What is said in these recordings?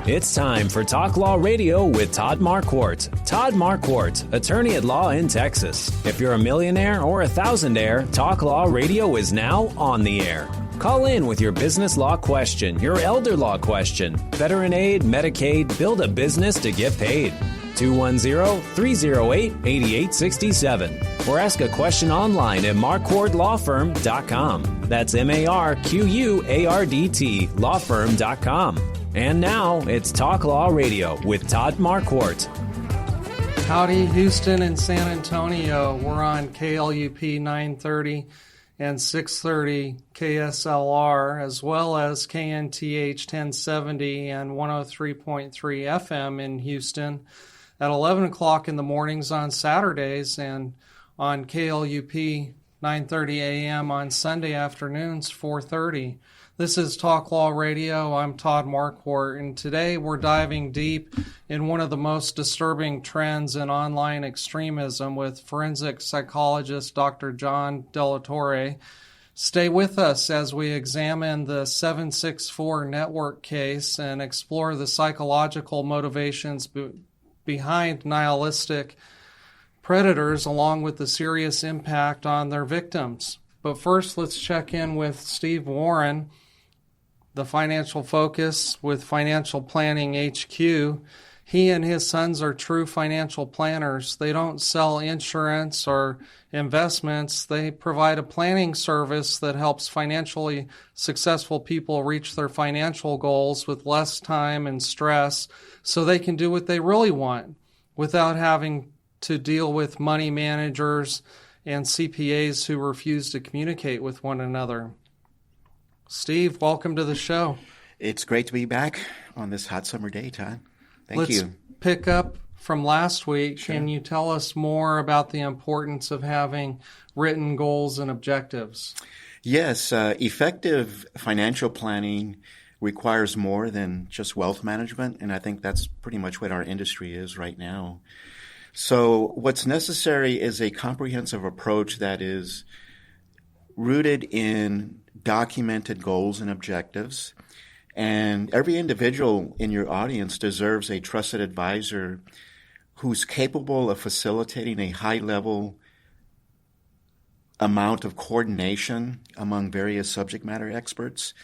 It's time for Talk Law Radio with Todd Marquardt. Todd Marquardt, attorney at law in Texas. If you're a millionaire or a thousandaire, Talk Law Radio is now on the air. Call in with your business law question, your elder law question, veteran aid, Medicaid, build a business to get paid. 210-308-8867. Or ask a question online at marquardtlawfirm.com. That's MARQUARDT lawfirm.com. And now it's Talk Law Radio with Todd Marquardt. Howdy, Houston and San Antonio. We're on KLUP 930 and 630 KSLR, as well as KNTH 1070 and 103.3 FM in Houston at 11 o'clock in the mornings on Saturdays, and on KLUP 930 AM on Sunday afternoons, 4:30. This is Talk Law Radio. I'm Todd Marquardt, and today we're diving deep in one of the most disturbing trends in online extremism with forensic psychologist Dr. John Delatorre. Stay with us as we examine the 764 network case and explore the psychological motivations behind nihilistic predators, along with the serious impact on their victims. But first, let's check in with Steve Warren, the financial focus with Financial Planning HQ. He and his sons are true financial planners. They don't sell insurance or investments. They provide a planning service that helps financially successful people reach their financial goals with less time and stress so they can do what they really want without having to deal with money managers and CPAs who refuse to communicate with one another. Steve, welcome to the show. It's great to be back on this hot summer day, Todd. Thank you. Let's pick up from last week. Sure. Can you tell us more about the importance of having written goals and objectives? Yes, effective financial planning requires more than just wealth management, and I think that's pretty much what our industry is right now. So what's necessary is a comprehensive approach that is rooted in documented goals and objectives. And every individual in your audience deserves a trusted advisor who's capable of facilitating a high-level amount of coordination among various subject matter experts,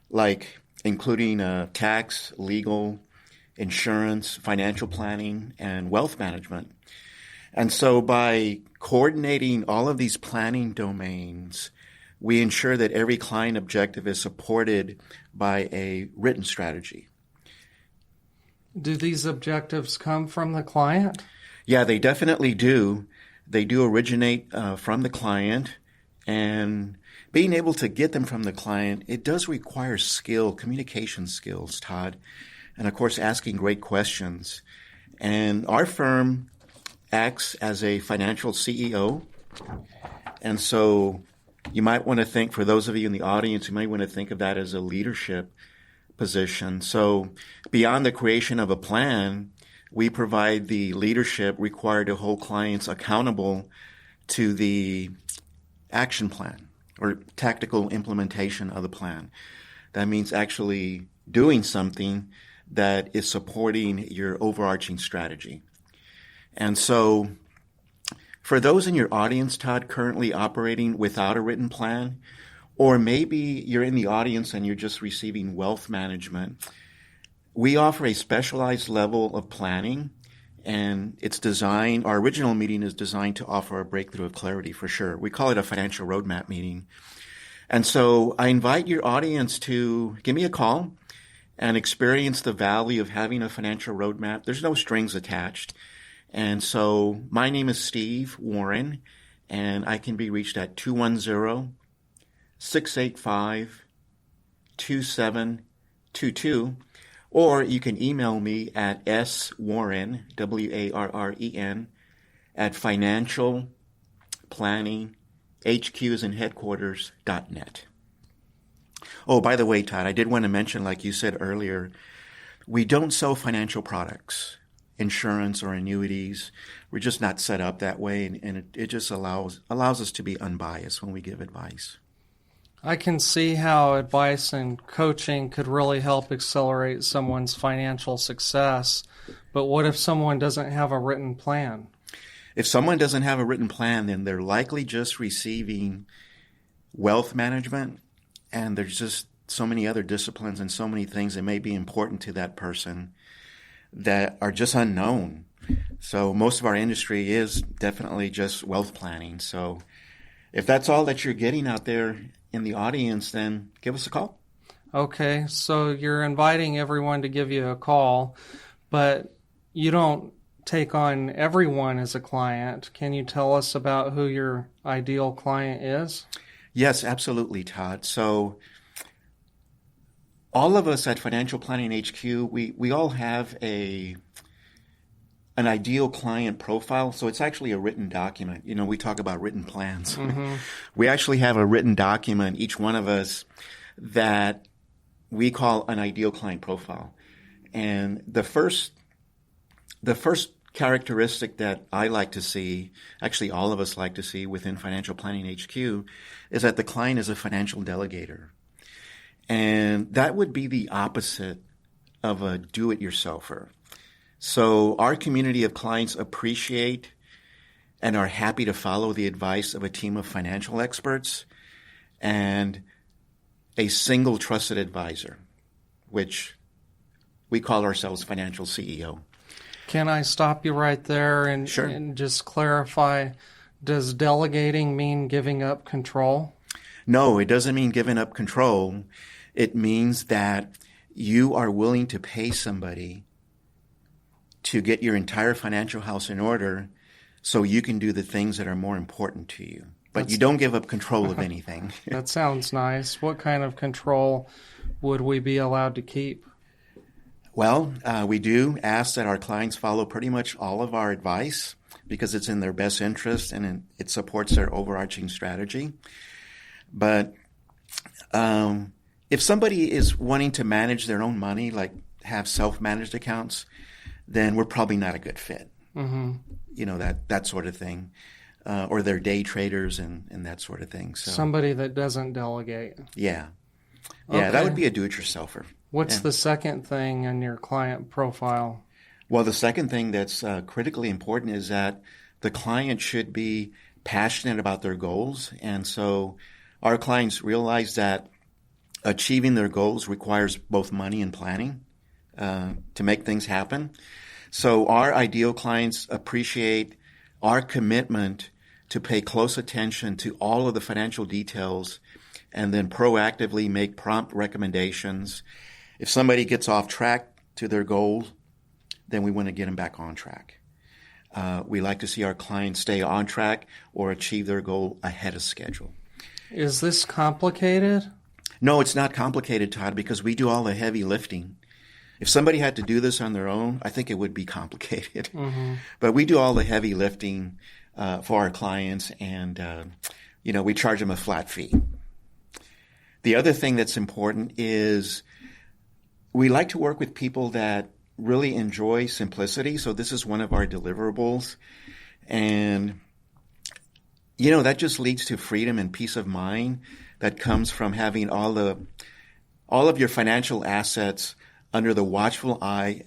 like including tax, legal, insurance, financial planning, and wealth management. And so by coordinating all of these planning domains, we ensure that every client objective is supported by a written strategy. Do these objectives come from the client? Yeah, they definitely do. They do originate from the client, and being able to get them from the client, it does require skill, communication skills, Todd, and of course asking great questions. And our firm acts as a financial CEO, and so you might want to think, for those of you in the audience, you might want to think of that as a leadership position. So beyond the creation of a plan, we provide the leadership required to hold clients accountable to the action plan or tactical implementation of the plan. That means actually doing something that is supporting your overarching strategy. And so for those in your audience, Todd, currently operating without a written plan, or maybe you're in the audience and you're just receiving wealth management, we offer a specialized level of planning, and it's designed, our original meeting is designed to offer a breakthrough of clarity for sure. We call it a financial roadmap meeting. And so I invite your audience to give me a call and experience the value of having a financial roadmap. There's no strings attached. And so my name is Steve Warren, and I can be reached at 210-685-2722, or you can email me at swarren, WARREN, at financialplanninghqs.net. Oh, by the way, Todd, I did want to mention, like you said earlier, we don't sell financial products, insurance or annuities. We're just not set up that way, and it just allows us to be unbiased when we give advice. I can see how advice and coaching could really help accelerate someone's financial success. But what if someone doesn't have a written plan? If someone doesn't have a written plan, then they're likely just receiving wealth management, and there's just so many other disciplines and so many things that may be important to that person that are just unknown. So most of our industry is definitely just wealth planning. So if that's all that you're getting out there in the audience, then give us a call. Okay, so you're inviting everyone to give you a call, but you don't take on everyone as a client. Can you tell us about who your ideal client is? Yes, absolutely, Todd. So all of us at Financial Planning HQ, we all have an ideal client profile. So it's actually a written document. You know, we talk about written plans. Mm-hmm. We actually have a written document, each one of us, that we call an ideal client profile. And the first characteristic that I like to see, actually all of us like to see within Financial Planning HQ, is that the client is a financial delegator. And that would be the opposite of a do-it-yourselfer. So our community of clients appreciate and are happy to follow the advice of a team of financial experts and a single trusted advisor, which we call ourselves Financial CEO. Can I stop you right there and, Sure. and just clarify, does delegating mean giving up control? No, it doesn't mean giving up control. It means that you are willing to pay somebody to get your entire financial house in order so you can do the things that are more important to you. But you don't give up control of anything. That sounds nice. What kind of control would we be allowed to keep? Well, we do ask that our clients follow pretty much all of our advice because it's in their best interest and it supports their overarching strategy. But if somebody is wanting to manage their own money, like have self-managed accounts, then we're probably not a good fit. Mm-hmm. You know, that sort of thing. Or they're day traders and that sort of thing. So somebody that doesn't delegate. Yeah. Yeah, okay. That would be a do-it-yourselfer. What's the second thing in your client profile? Well, the second thing that's critically important is that the client should be passionate about their goals. And so our clients realize that achieving their goals requires both money and planning to make things happen. So our ideal clients appreciate our commitment to pay close attention to all of the financial details and then proactively make prompt recommendations. If somebody gets off track to their goals, then we want to get them back on track. We like to see our clients stay on track or achieve their goal ahead of schedule. Is this complicated? No, it's not complicated, Todd, because we do all the heavy lifting. If somebody had to do this on their own, I think it would be complicated. Mm-hmm. But we do all the heavy lifting for our clients, and we charge them a flat fee. The other thing that's important is we like to work with people that really enjoy simplicity. So this is one of our deliverables. And, that just leads to freedom and peace of mind that comes from having all of your financial assets under the watchful eye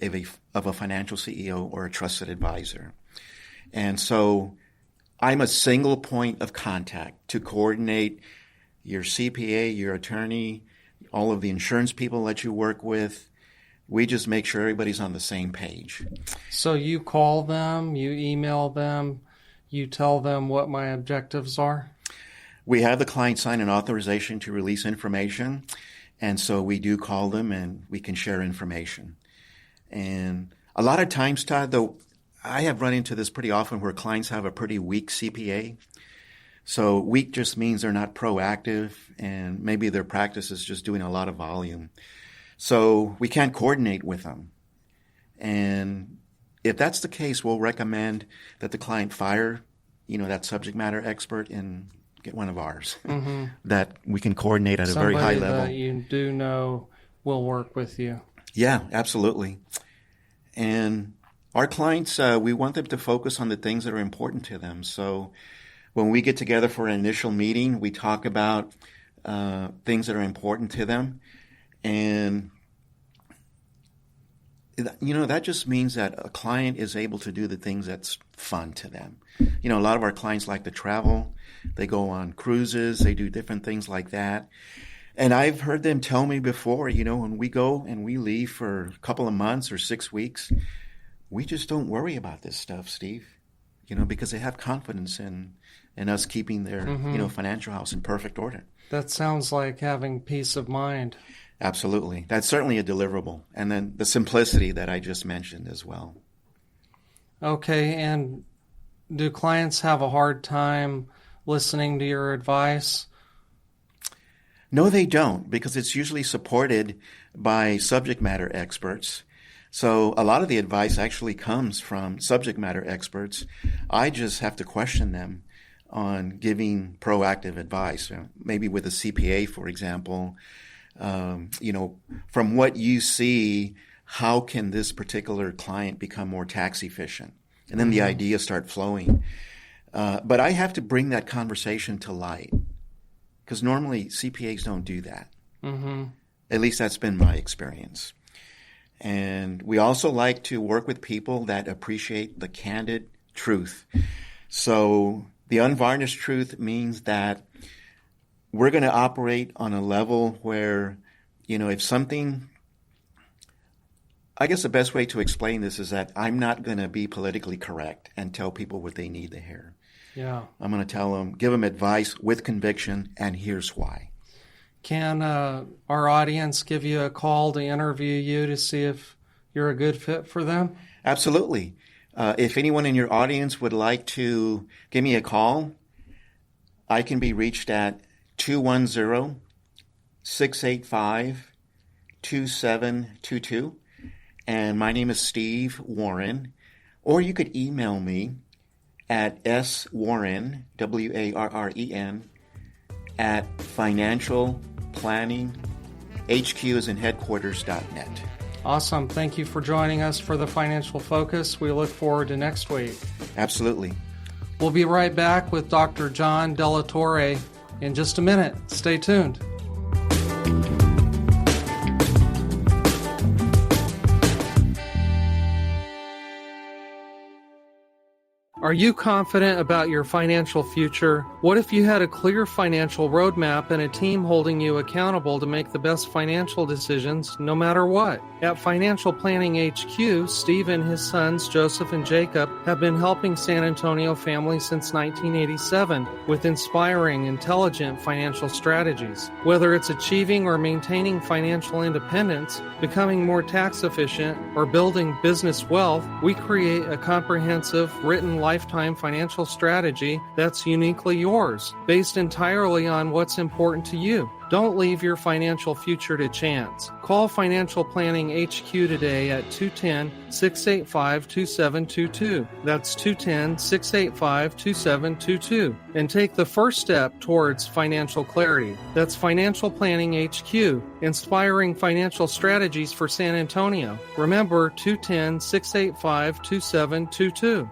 of a financial CEO or a trusted advisor. And so I'm a single point of contact to coordinate your CPA, your attorney, all of the insurance people that you work with. We just make sure everybody's on the same page. So you call them, you email them, you tell them what my objectives are? We have the client sign an authorization to release information, and so we do call them and we can share information. And a lot of times, Todd, though, I have run into this pretty often where clients have a pretty weak CPA. So weak just means they're not proactive and maybe their practice is just doing a lot of volume. So we can't coordinate with them. And if that's the case, we'll recommend that the client fire, that subject matter expert and get one of ours that we can coordinate at a very high level. Somebody that you do know will work with you. Yeah, absolutely. And our clients, we want them to focus on the things that are important to them. So when we get together for an initial meeting, we talk about things that are important to them. And, that just means that a client is able to do the things that's fun to them. A lot of our clients like to travel. They go on cruises. They do different things like that. And I've heard them tell me before, when we go and we leave for a couple of months or 6 weeks, we just don't worry about this stuff, Steve, because they have confidence in us keeping their, financial house in perfect order. That sounds like having peace of mind. Absolutely. That's certainly a deliverable. And then the simplicity that I just mentioned as well. Okay. And do clients have a hard time listening to your advice? No, they don't, because it's usually supported by subject matter experts. So a lot of the advice actually comes from subject matter experts. I just have to question them on giving proactive advice, maybe with a CPA, for example. From what you see, how can this particular client become more tax efficient? And then the ideas start flowing. But I have to bring that conversation to light, because normally CPAs don't do that. Mm-hmm. At least that's been my experience. And we also like to work with people that appreciate the candid truth. So the unvarnished truth means that we're going to operate on a level where, if something, I guess the best way to explain this is that I'm not going to be politically correct and tell people what they need to hear. Yeah. I'm going to give them advice with conviction, and here's why. Can our audience give you a call to interview you to see if you're a good fit for them? Absolutely. If anyone in your audience would like to give me a call, I can be reached at 210-685-2722. And my name is Steve Warren. Or you could email me at swarren, Warren, at financialplanninghq as in headquarters.net. Awesome. Thank you for joining us for the Financial Focus. We look forward to next week. Absolutely. We'll be right back with Dr. John Delatorre in just a minute. Stay tuned. Are you confident about your financial future? What if you had a clear financial roadmap and a team holding you accountable to make the best financial decisions no matter what? At Financial Planning HQ, Steve and his sons, Joseph and Jacob, have been helping San Antonio families since 1987 with inspiring, intelligent financial strategies. Whether it's achieving or maintaining financial independence, becoming more tax efficient, or building business wealth, we create a comprehensive, written lifetime financial strategy that's uniquely yours, based entirely on what's important to you. Don't leave your financial future to chance. Call Financial Planning HQ today at 210-685-2722. That's 210-685-2722. And take the first step towards financial clarity. That's Financial Planning HQ, inspiring financial strategies for San Antonio. Remember, 210-685-2722.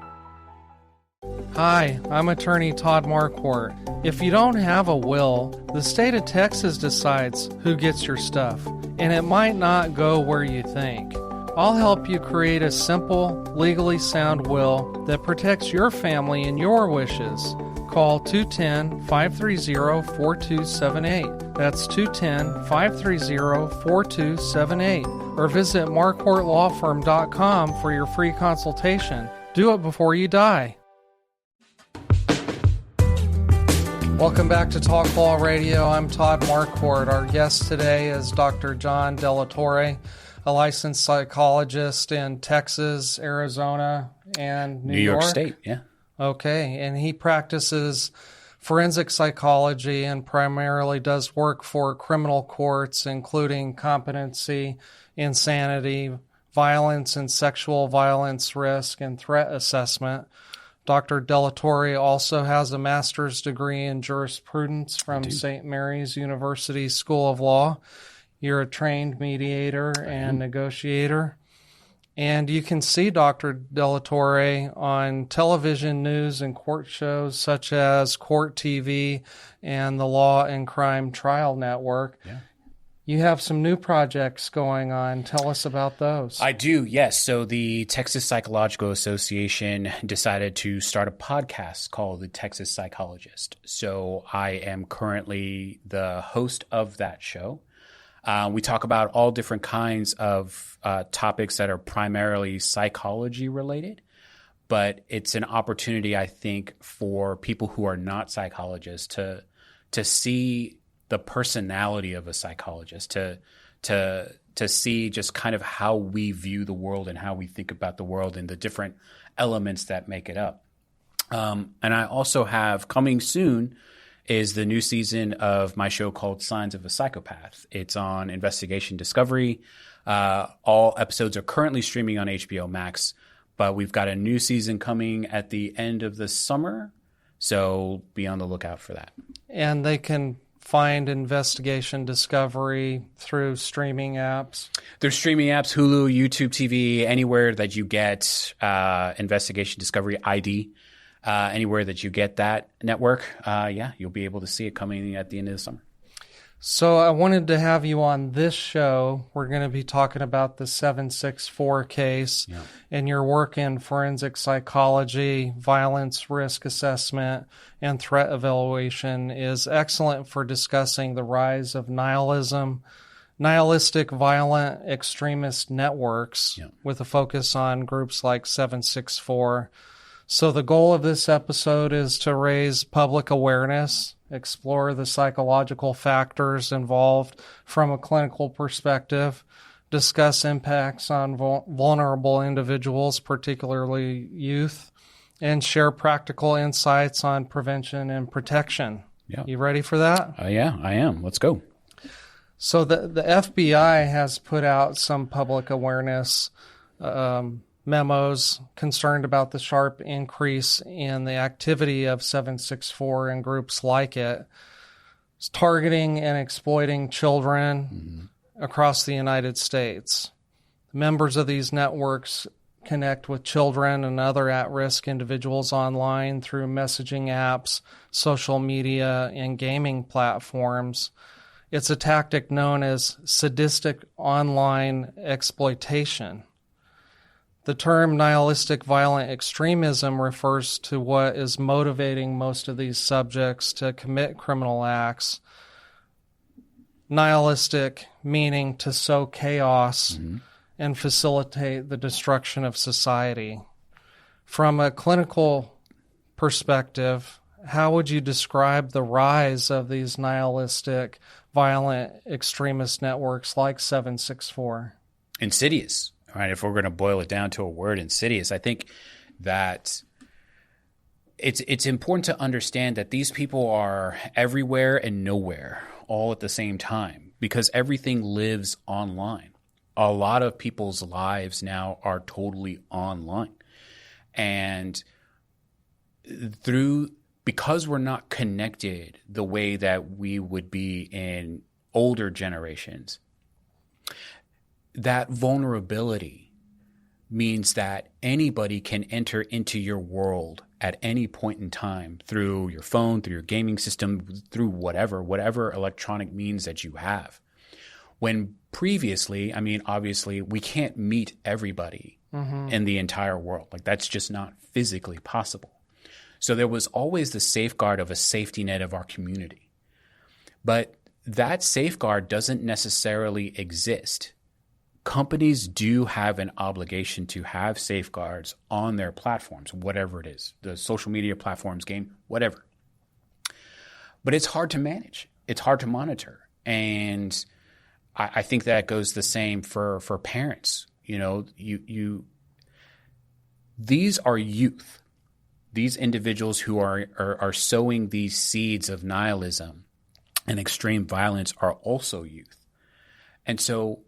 Hi, I'm attorney Todd Marquardt. If you don't have a will, the state of Texas decides who gets your stuff, and it might not go where you think. I'll help you create a simple, legally sound will that protects your family and your wishes. Call 210-530-4278. That's 210-530-4278. Or visit marquardtlawfirm.com for your free consultation. Do it before you die. Welcome back to Talk Law Radio. I'm Todd Marquardt. Our guest today is Dr. John Delatorre, a licensed psychologist in Texas, Arizona, and New York State. Yeah. Okay, and he practices forensic psychology and primarily does work for criminal courts, including competency, insanity, violence and sexual violence risk, and threat assessment. Dr. Delatorre also has a master's degree in jurisprudence from St. Mary's University School of Law. You're a trained mediator and negotiator. And you can see Dr. Delatorre on television news and court shows such as Court TV and the Law and Crime Trial Network. Yeah. You have some new projects going on. Tell us about those. I do, yes. So the Texas Psychological Association decided to start a podcast called The Texas Psychologist. So I am currently the host of that show. We talk about all different kinds of topics that are primarily psychology related, but it's an opportunity, I think, for people who are not psychologists to see the personality of a psychologist, to see just kind of how we view the world and how we think about the world and the different elements that make it up. And I also have coming soon is the new season of my show called Signs of a Psychopath. It's on Investigation Discovery. All episodes are currently streaming on HBO Max, but we've got a new season coming at the end of the summer, so be on the lookout for that. And they can find Investigation Discovery through streaming apps? There's streaming apps, Hulu, YouTube TV, anywhere that you get Investigation Discovery ID. Anywhere that you get that network, you'll be able to see it coming at the end of the summer. So I wanted to have you on this show. We're going to be talking about the 764 case and your work in forensic psychology, violence risk assessment, and threat evaluation is excellent for discussing the rise of nihilism, nihilistic violent extremist networks with a focus on groups like 764. So the goal of this episode is to raise public awareness, explore the psychological factors involved from a clinical perspective, discuss impacts on vulnerable individuals, particularly youth, and share practical insights on prevention and protection. Yeah. You ready for that? Yeah, I am. Let's go. So the FBI has put out some public awareness memos concerned about the sharp increase in the activity of 764 and groups like it. It's targeting and exploiting children across the United States. Members of these networks connect with children and other at-risk individuals online through messaging apps, social media, and gaming platforms. It's a tactic known as sadistic online exploitation. The term nihilistic violent extremism refers to what is motivating most of these subjects to commit criminal acts. Nihilistic meaning to sow chaos and facilitate the destruction of society. From a clinical perspective, how would you describe the rise of these nihilistic violent extremist networks like 764? Insidious. Right, if we're going to boil it down to a word, insidious, I think that it's important to understand that these people are everywhere and nowhere all at the same time because everything lives online. A lot of people's lives now are totally online. And because we're not connected the way that we would be in older generations, that vulnerability means that anybody can enter into your world at any point in time through your phone, through your gaming system, through whatever electronic means that you have. When previously, obviously, we can't meet everybody in the entire world. Like, that's just not physically possible. So there was always the safeguard of a safety net of our community. But that safeguard doesn't necessarily exist. Companies do have an obligation to have safeguards on their platforms, whatever it is, the social media platforms, game, whatever. But it's hard to manage. It's hard to monitor. And I think that goes the same for parents. These are youth. These individuals who are sowing these seeds of nihilism and extreme violence are also youth. And so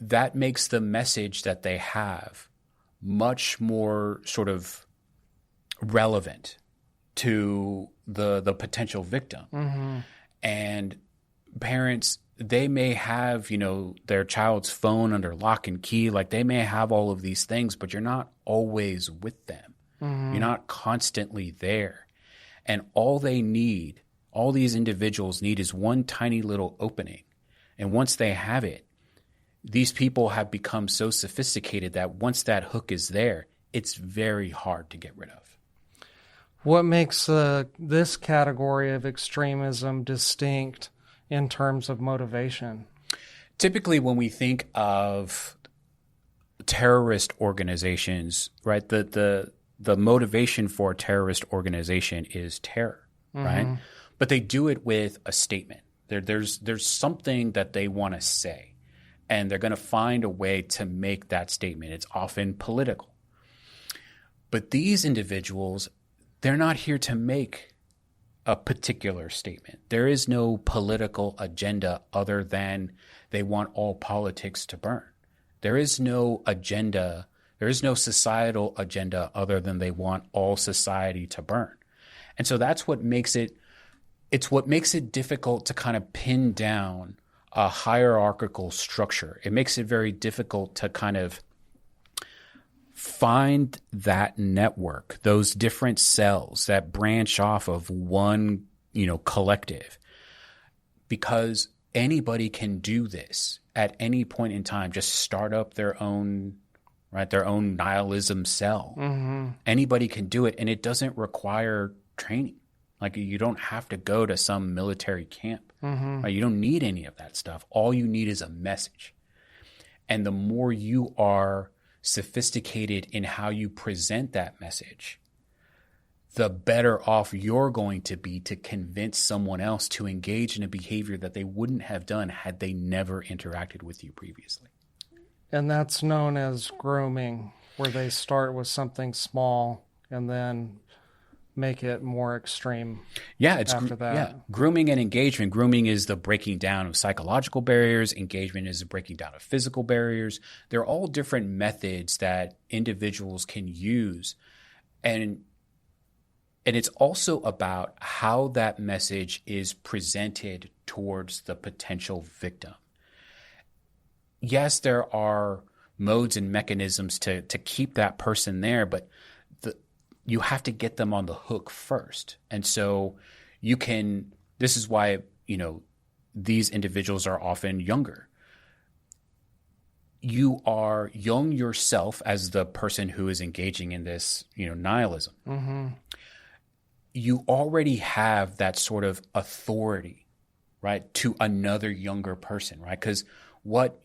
that makes the message that they have much more sort of relevant to the potential victim. And parents they may have, their child's phone under lock and key. Like they may have all of these things, but you're not always with them. You're not constantly there. And all these individuals need is one tiny little opening. And once they have it, these people have become so sophisticated that once that hook is there, it's very hard to get rid of. What makes this category of extremism distinct in terms of motivation? Typically, when we think of terrorist organizations, right, the motivation for a terrorist organization is terror, right? But they do it with a statement. There's something that they want to say, and they're going to find a way to make that statement. It's often political. But these individuals, they're not here to make a particular statement. There is no political agenda other than they want all politics to burn. There is no agenda. There is no societal agenda other than they want all society to burn. And so that's what makes it difficult to kind of pin down a hierarchical structure. It makes it very difficult to kind of find that network, those different cells that branch off of one, collective, because anybody can do this at any point in time. Just start up their own nihilism cell. Anybody can do it, and it doesn't require training. Like you don't have to go to some military camp. Right? You don't need any of that stuff. All you need is a message. And the more you are sophisticated in how you present that message, the better off you're going to be to convince someone else to engage in a behavior that they wouldn't have done had they never interacted with you previously. And that's known as grooming, where they start with something small and then make it more extreme. Yeah, it's after that. Yeah, grooming and engagement. Grooming is the breaking down of psychological barriers. Engagement is the breaking down of physical barriers. They're all different methods that individuals can use, and it's also about how that message is presented towards the potential victim. Yes, there are modes and mechanisms to keep that person there, but you have to get them on the hook first. And so this is why, these individuals are often younger. You are young yourself as the person who is engaging in this, nihilism. You already have that sort of authority, right, to another younger person, right? Because what,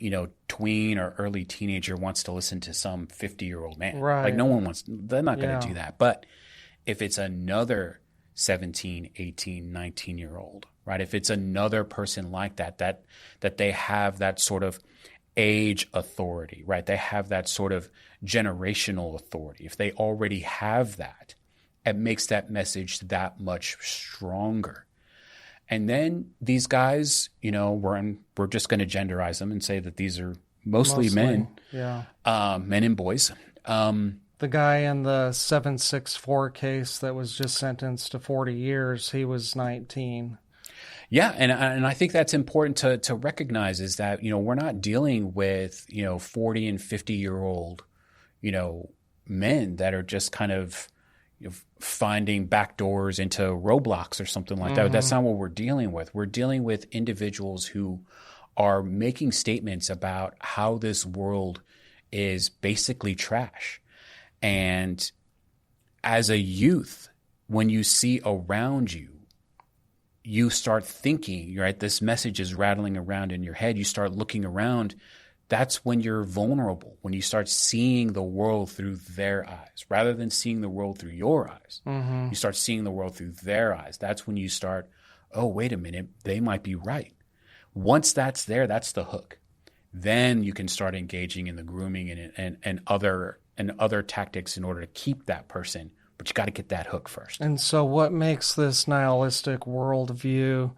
tween or early teenager wants to listen to some 50-year-old man? Right. Like they're not going to do that. But if it's another 17, 18, 19-year-old, right? If it's another person like that they have that sort of age authority, right? They have that sort of generational authority. If they already have that, it makes that message that much stronger. And then these guys, we're just going to genderize them and say that these are mostly men, men and boys. The guy in the 764 case that was just sentenced to 40 years, he was 19. Yeah, and I think that's important to recognize is that, we're not dealing with, 40 and 50-year-old, men that are just kind of finding back doors into Roblox or something like that. That's not what we're dealing with. We're dealing with individuals who are making statements about how this world is basically trash. And as a youth, when you see around you, you start thinking, right, this message is rattling around in your head. You start looking around. That's when you're vulnerable, when you start seeing the world through their eyes rather than seeing the world through your eyes. You start seeing the world through their eyes. That's when you start, oh, wait a minute, they might be right. Once that's there, that's the hook. Then you can start engaging in the grooming and other tactics in order to keep that person. But you got to get that hook first. And so what makes this nihilistic worldview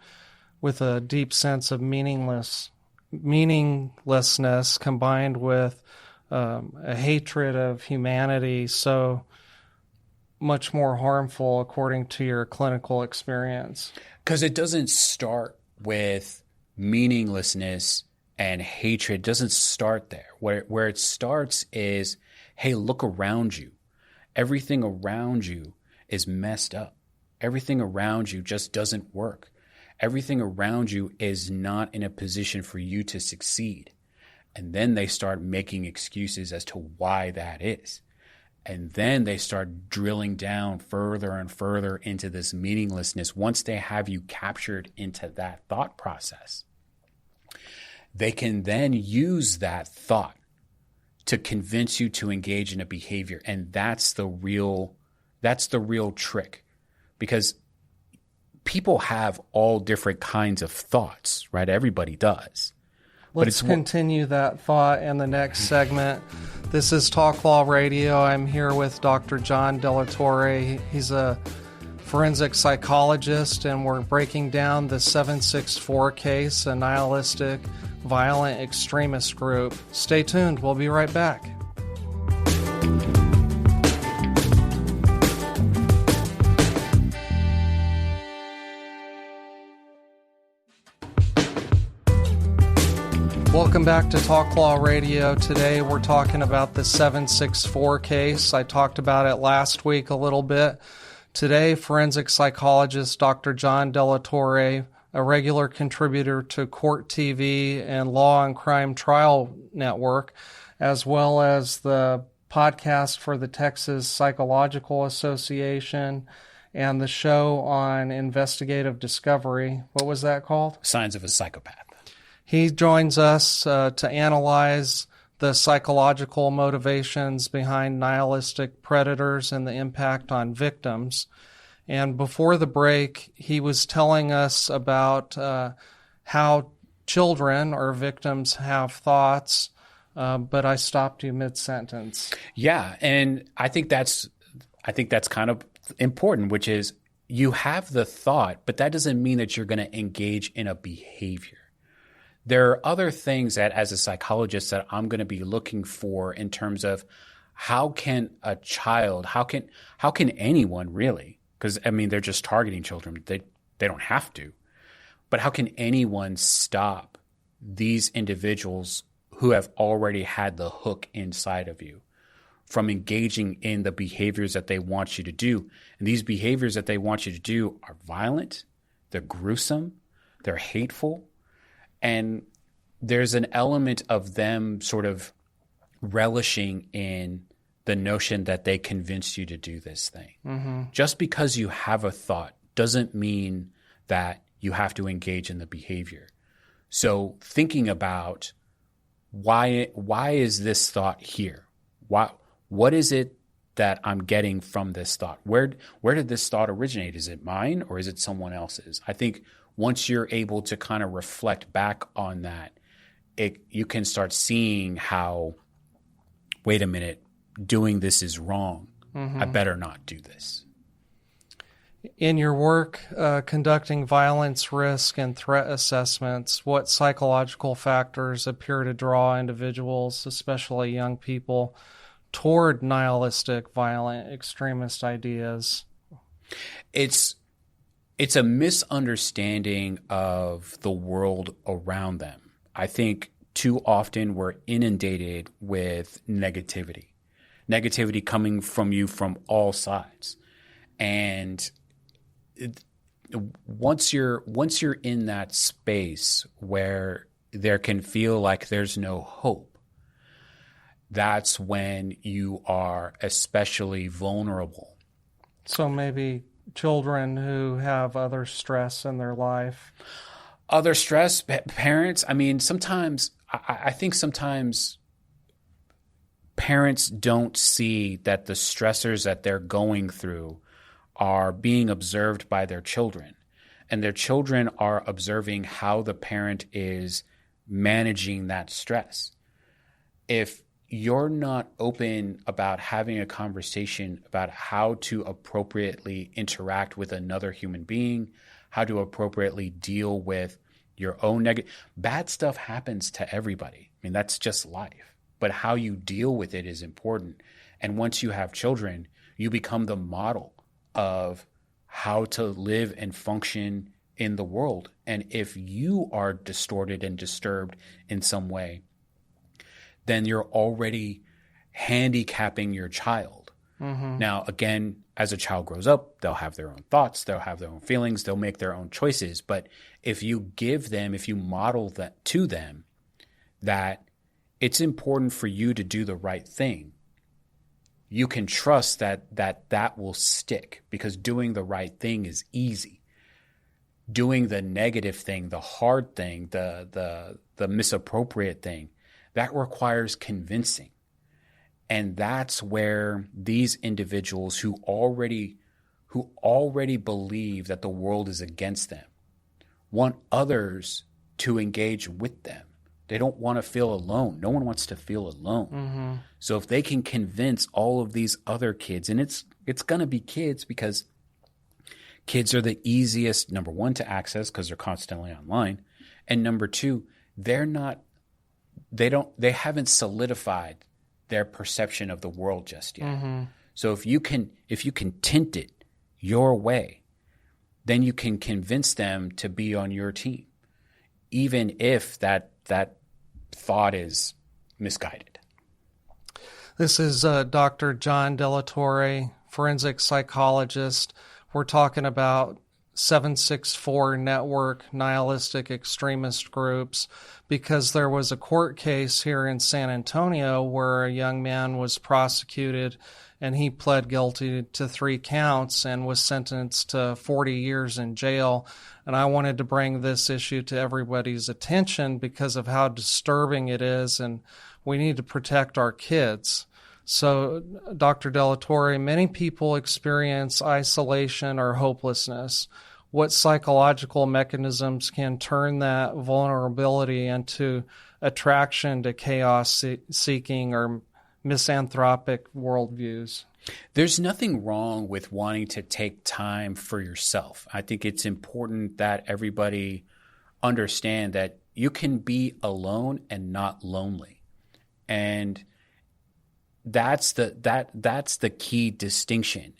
with a deep sense of meaninglessness combined with a hatred of humanity so much more harmful according to your clinical experience? Because it doesn't start with meaninglessness and hatred doesn't start there. Where it starts is, hey, look around you. Everything around you is messed up. Everything around you just doesn't work. Everything around you is not in a position for you to succeed. And then they start making excuses as to why that is. And then they start drilling down further and further into this meaninglessness. Once they have you captured into that thought process, they can then use that thought to convince you to engage in a behavior. And that's the real trick, because people have all different kinds of thoughts, right? Everybody does. Let's continue that thought in the next segment. This is Talk Law Radio. I'm here with Dr. John Delatorre. He's a forensic psychologist, and we're breaking down the 764 case, a nihilistic violent extremist group. Stay tuned. We'll be right back. Welcome back to Talk Law Radio. Today we're talking about the 764 case. I talked about it last week a little bit. Today, forensic psychologist Dr. John Delatorre, a regular contributor to Court TV and Law and Crime Trial Network, as well as the podcast for the Texas Psychological Association and the show on investigative discovery. What was that called? Signs of a Psychopath. He joins us to analyze the psychological motivations behind nihilistic predators and the impact on victims. And before the break, he was telling us about how children or victims have thoughts, but I stopped you mid-sentence. Yeah, and I think that's kind of important, which is you have the thought, but that doesn't mean that you're going to engage in a behavior. There are other things that, as a psychologist, that I'm going to be looking for in terms of how can a child, how can anyone really, because I mean they're just targeting children, they don't have to, but how can anyone stop these individuals who have already had the hook inside of you from engaging in the behaviors that they want you to do? And these behaviors that they want you to do are violent, they're gruesome, they're hateful. And there's an element of them sort of relishing in the notion that they convinced you to do this thing. Mm-hmm. Just because you have a thought doesn't mean that you have to engage in the behavior. So thinking about why is this thought here? What is it that I'm getting from this thought? Where did this thought originate? Is it mine or is it someone else's? I think once you're able to kind of reflect back on that, you can start seeing how, wait a minute, doing this is wrong. Mm-hmm. I better not do this. In your work conducting violence risk and threat assessments, what psychological factors appear to draw individuals, especially young people, toward nihilistic violent extremist ideas? It's a misunderstanding of the world around them. I think too often we're inundated with negativity coming from you from all sides. And once you're in that space where there can feel like there's no hope, that's when you are especially vulnerable. So maybe children who have other stress in their life. Other stress, parents. I mean, I think sometimes parents don't see that the stressors that they're going through are being observed by their children. And their children are observing how the parent is managing that stress. If you're not open about having a conversation about how to appropriately interact with another human being, how to appropriately deal with your own bad stuff happens to everybody. I mean, that's just life. But how you deal with it is important. And once you have children, you become the model of how to live and function in the world. And if you are distorted and disturbed in some way, then you're already handicapping your child. Now, again, as a child grows up, they'll have their own thoughts, they'll have their own feelings, they'll make their own choices. But if you model that to them, that it's important for you to do the right thing, you can trust that will stick, because doing the right thing is easy. Doing the negative thing, the hard thing, the misappropriate thing, that requires convincing. And that's where these individuals who already believe that the world is against them want others to engage with them. They don't want to feel alone. No one wants to feel alone. So if they can convince all of these other kids, and it's going to be kids, because kids are the easiest, number one, to access because they're constantly online. And number two, they haven't solidified their perception of the world just yet. So if you can tint it your way, then you can convince them to be on your team, even if that thought is misguided. This is Dr. John Delatorre, forensic psychologist. We're talking about 764 network nihilistic extremist groups, because there was a court case here in San Antonio where a young man was prosecuted and he pled guilty to 3 counts and was sentenced to 40 years in jail. And I wanted to bring this issue to everybody's attention because of how disturbing it is, and we need to protect our kids. So, Dr. Delatorre, many people experience isolation or hopelessness. What psychological mechanisms can turn that vulnerability into attraction to chaos-seeking or misanthropic worldviews? There's nothing wrong with wanting to take time for yourself. I think it's important that everybody understand that you can be alone and not lonely. And that's the key distinction.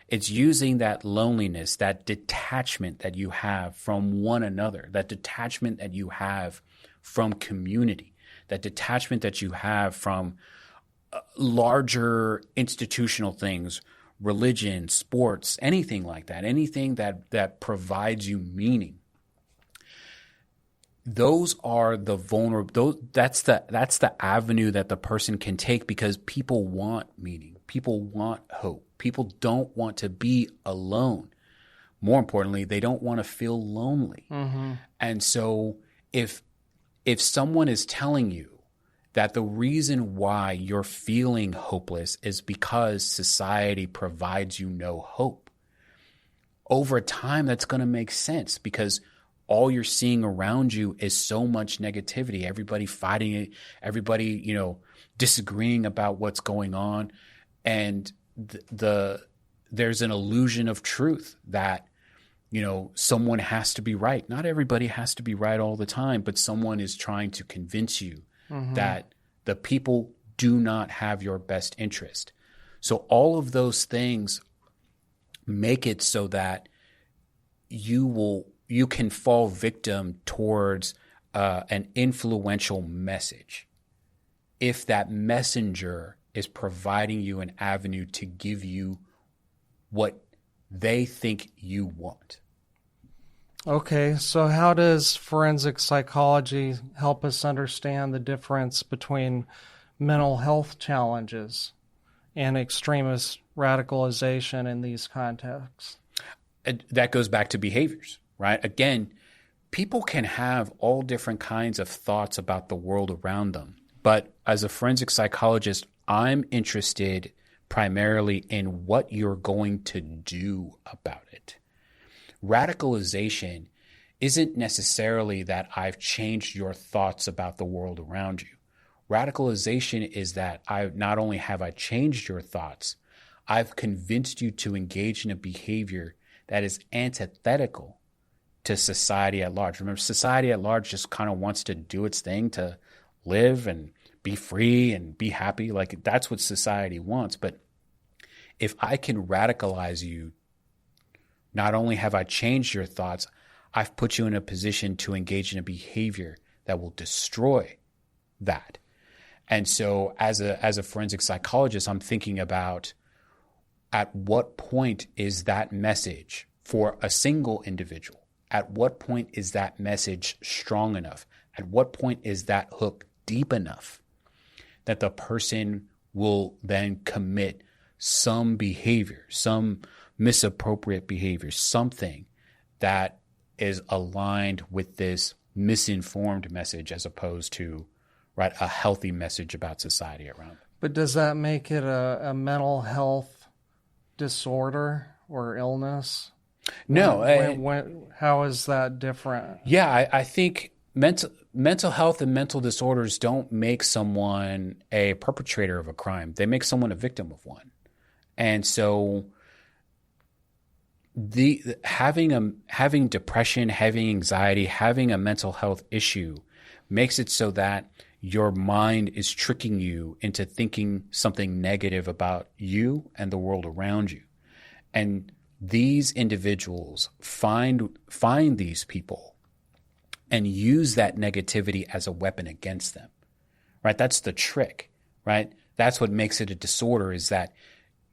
It's using that loneliness, that detachment that you have from one another, that detachment that you have from community, that detachment that you have from larger institutional things, religion, sports, anything like that, anything that provides you meaning. Those are the vulnerable. That's the avenue that the person can take, because people want meaning. People want hope. People don't want to be alone. More importantly, they don't want to feel lonely. And so if someone is telling you that the reason why you're feeling hopeless is because society provides you no hope, over time that's going to make sense, because all you're seeing around you is so much negativity, everybody fighting it, everybody, disagreeing about what's going on. And there's an illusion of truth that, someone has to be right. Not everybody has to be right all the time, but someone is trying to convince you that the people do not have your best interest. So all of those things make it so that you can fall victim towards an influential message if that messenger is providing you an avenue to give you what they think you want. Okay, so how does forensic psychology help us understand the difference between mental health challenges and extremist radicalization in these contexts? That goes back to behaviors, right? Again, people can have all different kinds of thoughts about the world around them. But as a forensic psychologist, I'm interested primarily in what you're going to do about it. Radicalization isn't necessarily that I've changed your thoughts about the world around you. Radicalization is that not only have I changed your thoughts, I've convinced you to engage in a behavior that is antithetical to society at large. Remember, society at large just kind of wants to do its thing to live and be free and be happy. Like, that's what society wants. But if I can radicalize you, not only have I changed your thoughts, I've put you in a position to engage in a behavior that will destroy that. And so as a forensic psychologist, I'm thinking about at what point is that message for a single individual? At what point is that message strong enough? At what point is that hook deep enough that the person will then commit some behavior, some misappropriate behavior, something that is aligned with this misinformed message as opposed to, right, a healthy message about society around it. But does that make it a mental health disorder or illness? No. How is that different? Yeah, I think mental health and mental disorders don't make someone a perpetrator of a crime. They make someone a victim of one. And so having depression, having anxiety, having a mental health issue makes it so that your mind is tricking you into thinking something negative about you and the world around you. And these individuals find these people and use that negativity as a weapon against them, right? That's the trick, right? That's what makes it a disorder, is that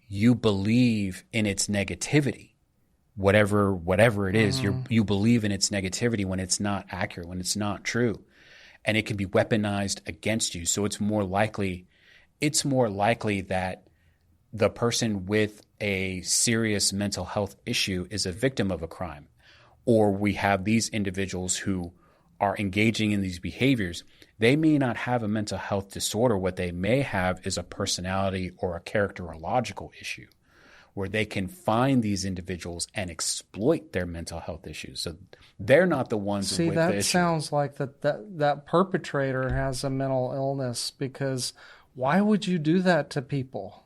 you believe in its negativity, whatever it is. You believe in its negativity when it's not accurate, when it's not true, and it can be weaponized against you. So it's more likely that the person with a serious mental health issue is a victim of a crime, or we have these individuals who are engaging in these behaviors. They may not have a mental health disorder. What they may have is a personality or a characterological issue, where they can find these individuals and exploit their mental health issues. So they're not the ones with the issue. See, that sounds like that perpetrator has a mental illness, because why would you do that to people?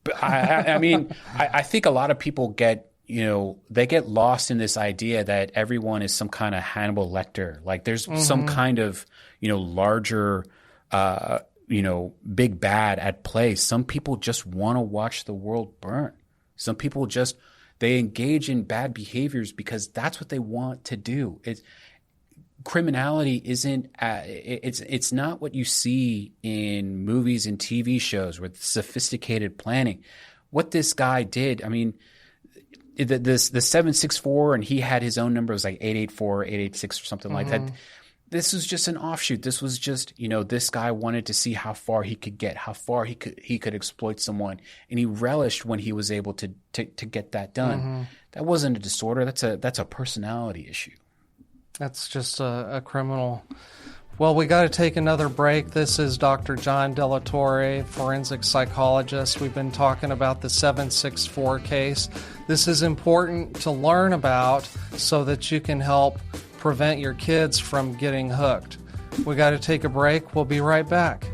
But I mean, I think a lot of people get lost in this idea that everyone is some kind of Hannibal Lecter. Like there's some kind of, larger, big bad at play. Some people just want to watch the world burn. Some people they engage in bad behaviors because that's what they want to do. Criminality isn't, it's not what you see in movies and TV shows with sophisticated planning. What this guy did, I mean, the 764, and he had his own number, it was like 884, 886 or something like that. This was just an offshoot. This was just, this guy wanted to see how far he could get, how far he could exploit someone, and he relished when he was able to get that done. That wasn't a disorder. That's a personality issue. That's just a criminal. Well, we got to take another break. This is Dr. John Delatorre, forensic psychologist. We've been talking about the 764 case. This is important to learn about so that you can help prevent your kids from getting hooked. We got to take a break. We'll be right back.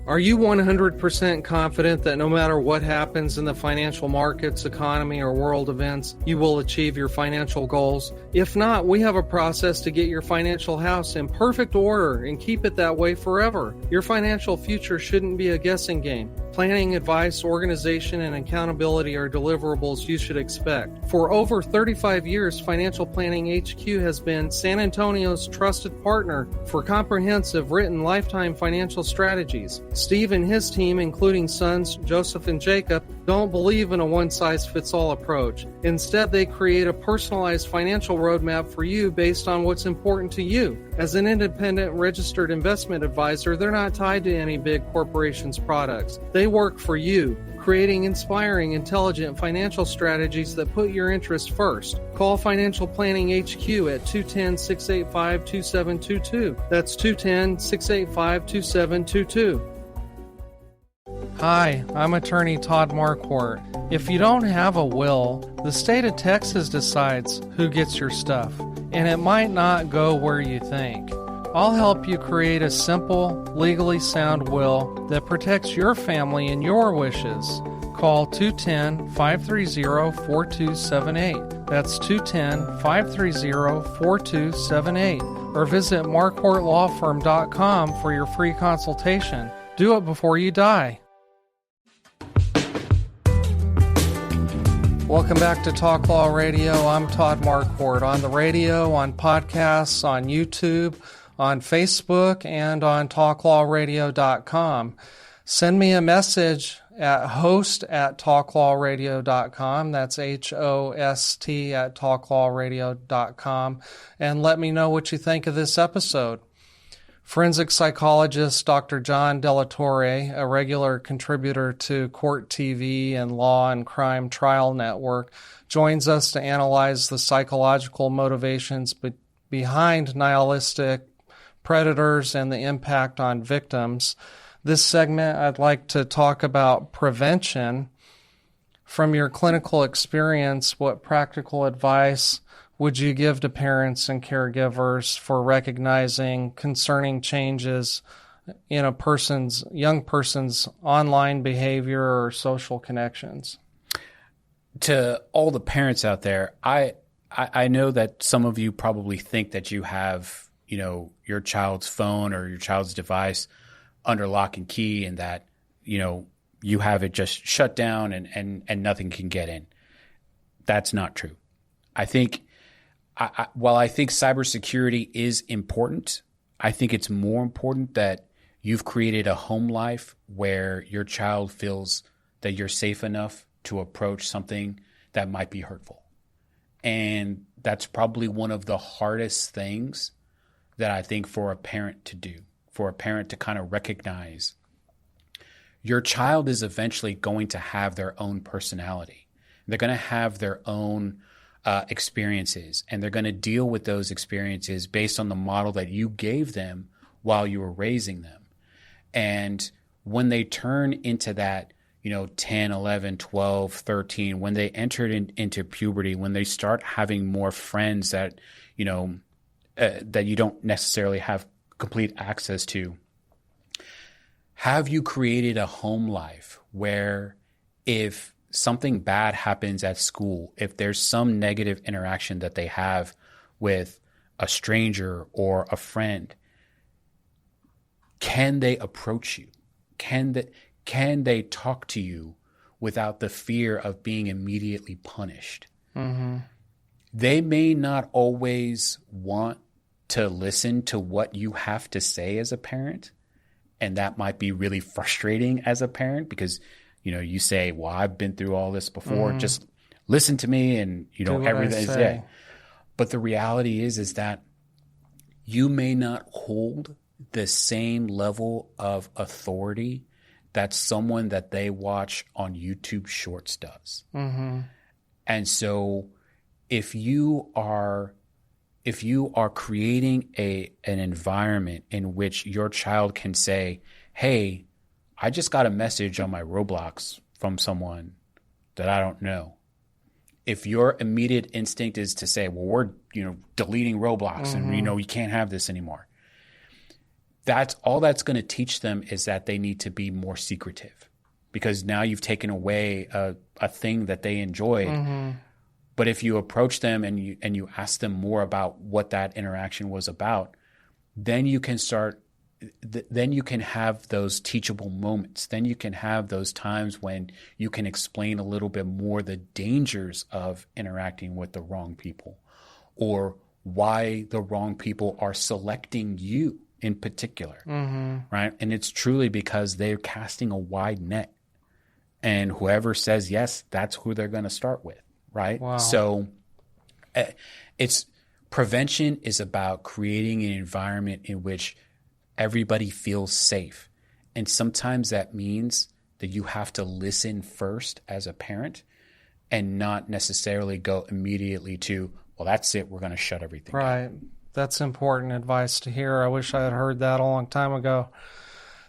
Are you 100% confident that no matter what happens in the financial markets, economy, or world events, you will achieve your financial goals? If not, we have a process to get your financial house in perfect order and keep it that way forever. Your financial future shouldn't be a guessing game. Planning, advice, organization, and accountability are deliverables you should expect. For over 35 years, Financial Planning HQ has been San Antonio's trusted partner for comprehensive written lifetime financial strategies. Steve and his team, including sons Joseph and Jacob, don't believe in a one-size-fits-all approach. Instead, they create a personalized financial roadmap for you based on what's important to you. As an independent registered investment advisor, they're not tied to any big corporation's products. They work for you, creating inspiring, intelligent financial strategies that put your interests first. Call Financial Planning HQ at 210-685-2722. That's 210-685-2722. Hi, I'm attorney Todd Marquardt. If you don't have a will, the state of Texas decides who gets your stuff, and it might not go where you think. I'll help you create a simple, legally sound will that protects your family and your wishes. Call 210-530-4278. That's 210-530-4278. Or visit marquartlawfirm.com for your free consultation. Do it before you die. Welcome back to Talk Law Radio. I'm Todd Marquardt. On the radio, on podcasts, on YouTube, on Facebook, and on talklawradio.com. Send me a message at host@talklawradio.com. That's HOST at talklawradio.com. And let me know what you think of this episode. Forensic psychologist Dr. John Delatorre, a regular contributor to Court TV and Law and Crime Trial Network, joins us to analyze the psychological motivations behind nihilistic predators and the impact on victims. This segment, I'd like to talk about prevention. From your clinical experience, what practical advice would you give to parents and caregivers for recognizing concerning changes in a young person's online behavior or social connections? To all the parents out there, I know that some of you probably think that you have, your child's phone or your child's device under lock and key, and that, you have it just shut down and nothing can get in. That's not true. While I think cybersecurity is important, I think it's more important that you've created a home life where your child feels that you're safe enough to approach something that might be hurtful. And that's probably one of the hardest things that I think for a parent to do, for a parent to kind of recognize your child is eventually going to have their own personality. They're going to have their own experiences, and they're going to deal with those experiences based on the model that you gave them while you were raising them. And when they turn into that, 10, 11, 12, 13, when they entered into puberty, when they start having more friends that, that you don't necessarily have complete access to, have you created a home life where if something bad happens at school, if there's some negative interaction that they have with a stranger or a friend, can they approach you? Can they talk to you without the fear of being immediately punished? Mm-hmm. They may not always want to listen to what you have to say as a parent, and that might be really frustrating as a parent because you say, well, I've been through all this before. Mm-hmm. Just listen to me and, everything is there. But the reality is that you may not hold the same level of authority that someone that they watch on YouTube Shorts does. Mm-hmm. And so if you are creating an environment in which your child can say, hey, I just got a message on my Roblox from someone that I don't know. If your immediate instinct is to say, well, we're, deleting Roblox mm-hmm. and, you can't have this anymore. That's all that's going to teach them is that they need to be more secretive because now you've taken away a thing that they enjoyed. Mm-hmm. But if you approach them and you ask them more about what that interaction was about, then you can have those teachable moments. Then you can have those times when you can explain a little bit more the dangers of interacting with the wrong people or why the wrong people are selecting you in particular, mm-hmm. right? And it's truly because they're casting a wide net. And whoever says yes, that's who they're going to start with, right? Wow. So prevention is about creating an environment in which everybody feels safe. And sometimes that means that you have to listen first as a parent and not necessarily go immediately to, well, that's it, we're going to shut everything down. Right. That's important advice to hear. I wish I had heard that a long time ago.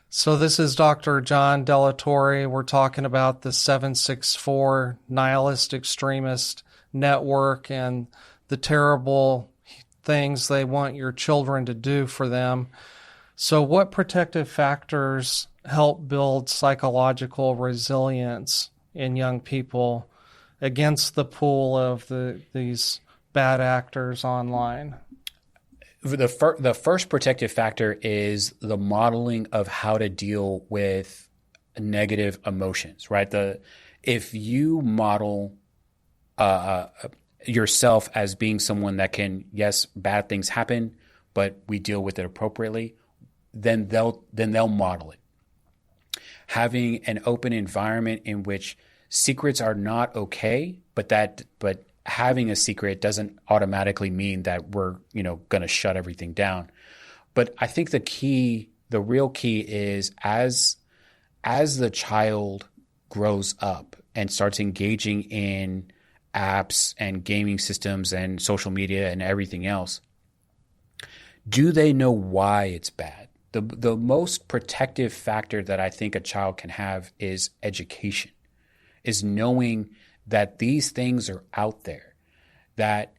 So this is Dr. John Delatorre. We're talking about the 764 Nihilist Extremist Network and the terrible things they want your children to do for them. So what protective factors help build psychological resilience in young people against the pull of these bad actors online? the first protective factor is the modeling of how to deal with negative emotions, right? If you model yourself as being someone that can, yes, bad things happen, but we deal with it appropriately, then they'll model it. Having an open environment in which secrets are not okay, but having a secret doesn't automatically mean that we're, going to shut everything down. But I think the real key is as the child grows up and starts engaging in apps and gaming systems and social media and everything else, do they know why it's bad? The most protective factor that I think a child can have is education, is knowing that these things are out there, that,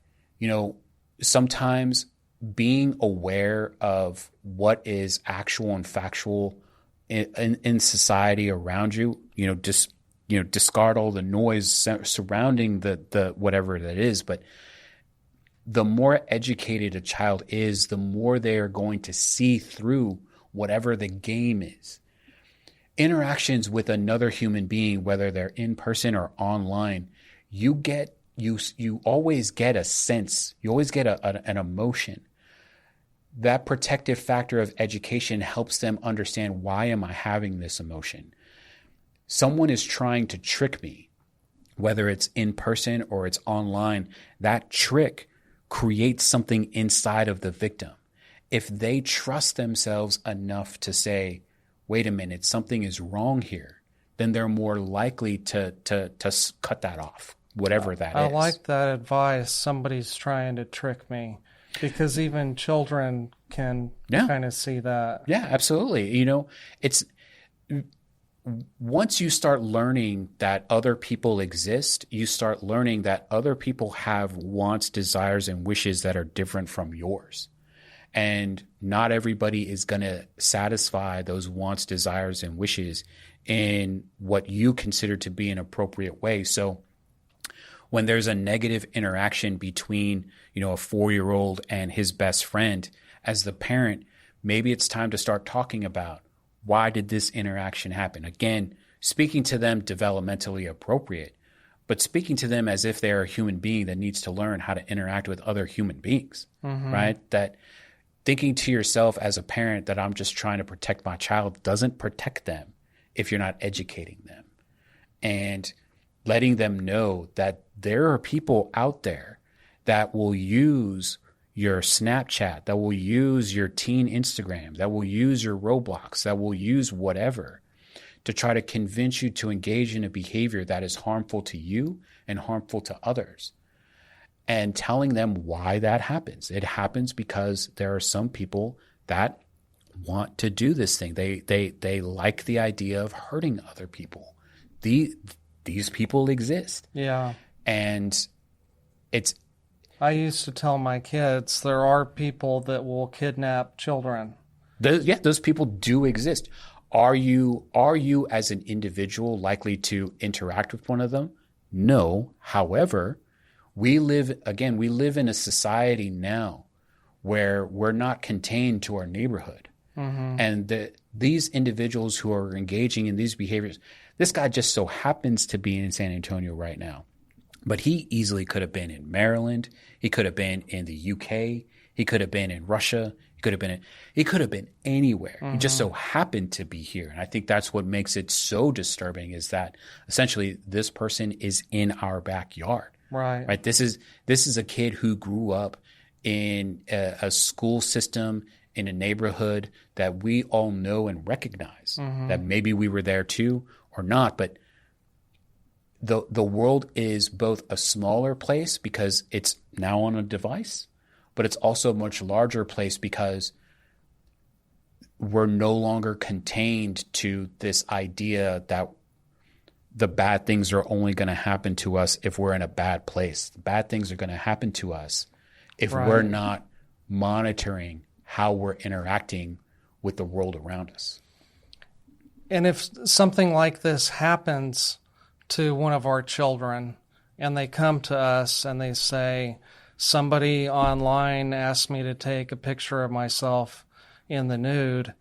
sometimes being aware of what is actual and factual in society around you, discard all the noise surrounding the whatever that is. But the more educated a child is, the more they are going to see through whatever the game is. Interactions with another human being, whether they're in person or online, you always get a sense, you always get an emotion. That protective factor of education helps them understand, why am I having this emotion? Someone is trying to trick me, whether it's in person or it's online. That trick creates something inside of the victim. If they trust themselves enough to say, wait a minute, something is wrong here, then they're more likely to cut that off, whatever that is. I like that advice. Somebody's trying to trick me, because even children can kind of see that. Yeah, absolutely. It's once you start learning that other people exist, you start learning that other people have wants, desires, and wishes that are different from yours. And not everybody is going to satisfy those wants, desires, and wishes in what you consider to be an appropriate way. So when there's a negative interaction between, a 4-year-old and his best friend, as the parent, maybe it's time to start talking about, why did this interaction happen? Again, speaking to them developmentally appropriate, but speaking to them as if they're a human being that needs to learn how to interact with other human beings, right? That thinking to yourself as a parent that I'm just trying to protect my child doesn't protect them if you're not educating them. And letting them know that there are people out there that will use your Snapchat, that will use your teen Instagram, that will use your Roblox, that will use whatever to try to convince you to engage in a behavior that is harmful to you and harmful to others. And telling them why that happens. It happens because there are some people that want to do this thing. They like the idea of hurting other people. These people exist. Yeah. And I used to tell my kids there are people that will kidnap children. Those people do exist. Are you as an individual likely to interact with one of them? No. However, we live in a society now where we're not contained to our neighborhood. And these individuals who are engaging in these behaviors, this guy just so happens to be in San Antonio right now, but he easily could have been in Maryland. He could have been in the UK. He could have been in Russia. He could have been anywhere. He just so happened to be here. And I think that's what makes it so disturbing, is that essentially this person is in our backyard. Right. This is a kid who grew up in a school system in a neighborhood that we all know and recognize. That maybe we were there too or not, but the world is both a smaller place because it's now on a device, but it's also a much larger place because we're no longer contained to this idea that the bad things are only going to happen to us if we're in a bad place. The bad things are going to happen to us if we're not monitoring how we're interacting with the world around us. And if something like this happens to one of our children and they come to us and they say, somebody online asked me to take a picture of myself in the nude,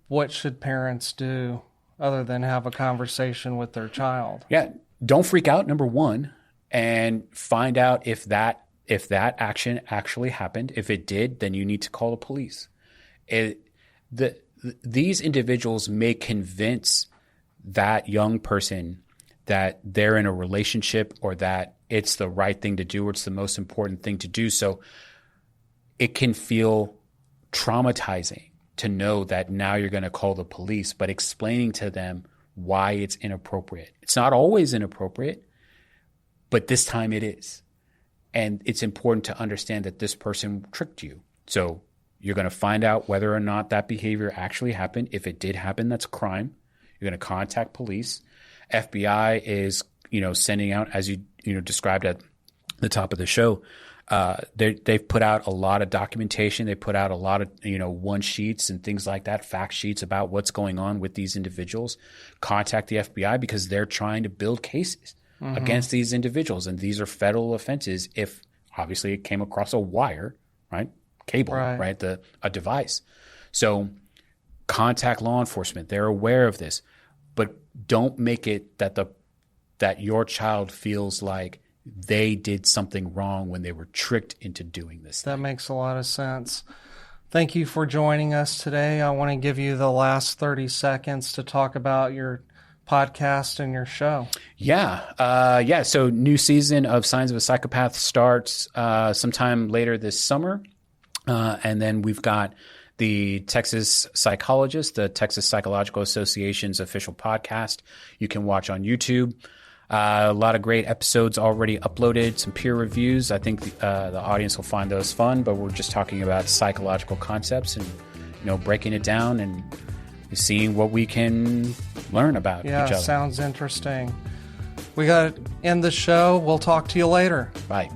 what should parents do other than have a conversation with their child? Yeah. Don't freak out, number one, and find out if that action actually happened. If it did, then you need to call the police. These individuals may convince that young person that they're in a relationship or that it's the right thing to do or it's the most important thing to do. So it can feel traumatizing to know that now you're going to call the police, but explaining to them why it's inappropriate. It's not always inappropriate, but this time it is. And it's important to understand that this person tricked you. So you're going to find out whether or not that behavior actually happened. If it did happen, that's a crime. You're going to contact police. FBI is, sending out, as you described at the top of the show, they've put out a lot of documentation. They put out a lot of, one sheets and things like that, fact sheets about what's going on with these individuals. Contact the FBI because they're trying to build cases against these individuals. And these are federal offenses if obviously it came across a wire, right? Cable, right? A device. So contact law enforcement. They're aware of this, but don't make it that your child feels like they did something wrong when they were tricked into doing this. That makes a lot of sense. Thank you for joining us today. I want to give you the last 30 seconds to talk about your podcast and your show. Yeah. So new season of Signs of a Psychopath starts sometime later this summer. And then we've got the Texas Psychologist, the Texas Psychological Association's official podcast. You can watch on YouTube. A lot of great episodes already uploaded, some peer reviews. I think the audience will find those fun, but we're just talking about psychological concepts and, breaking it down and seeing what we can learn about each other. Yeah, sounds interesting. We got to end the show. We'll talk to you later. Bye.